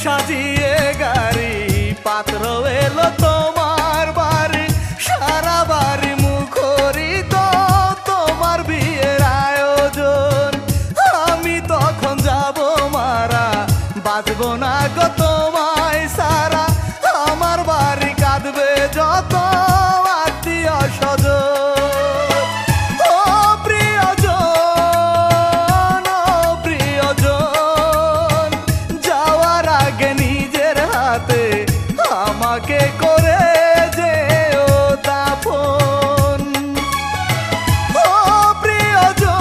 সাজিয়ে গাড়ি পাত্র এলো তোমার বাড়ি, সারা বাড়ি মুখরিত তোমার বিয়ের আয়োজন। আমি তখন যাব মারা, বাঁচবো না গো তোমায় সারা, আমার বাড়ি কাঁদবে যত আত্মীয় স্বজন। আমাকে করে যেও দাফন, ও প্রিয়জন,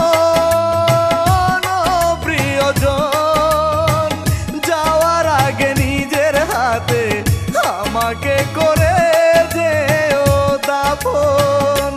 ও প্রিয়জন, যাওয়ার আগে নিজের হাতে আমাকে করে যেও দাফন।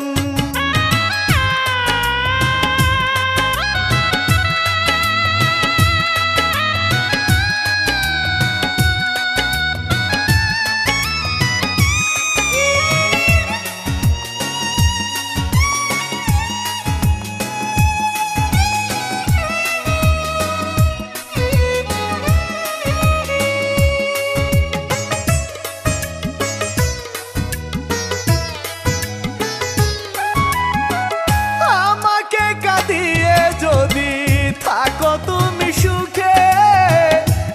যদি থাকো তুমি সুখে,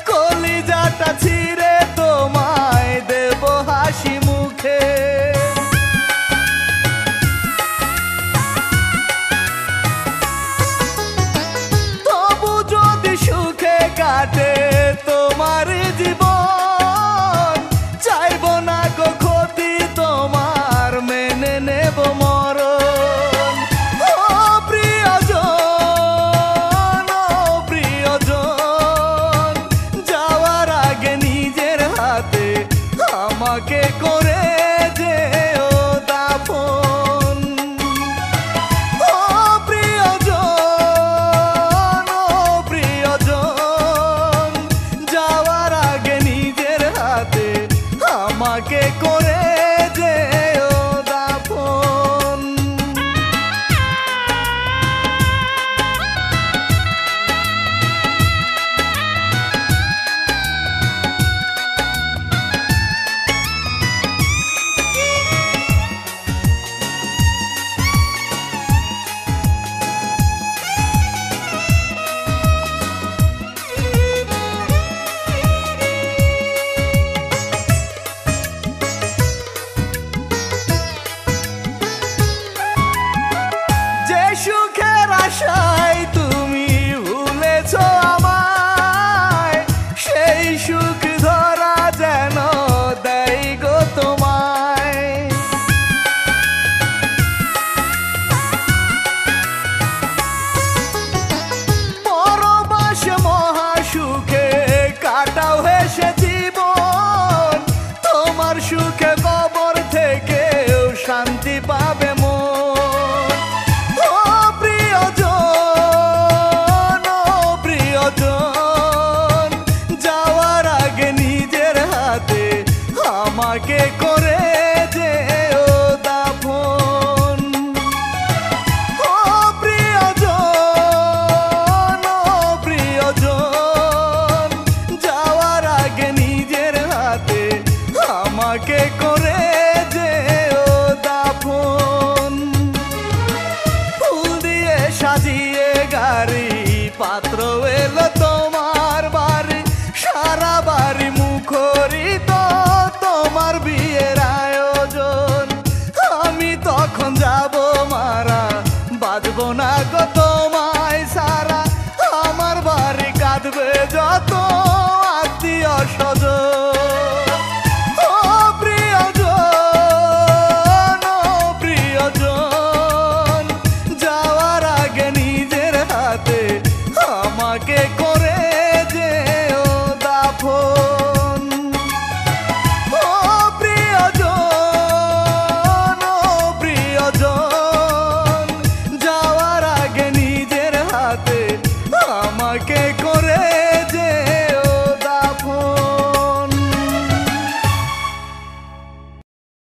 কলিজাটা ছিঁড়ে তোমায় দেব হাসি মুখে। তবু যদি সুখে কাটে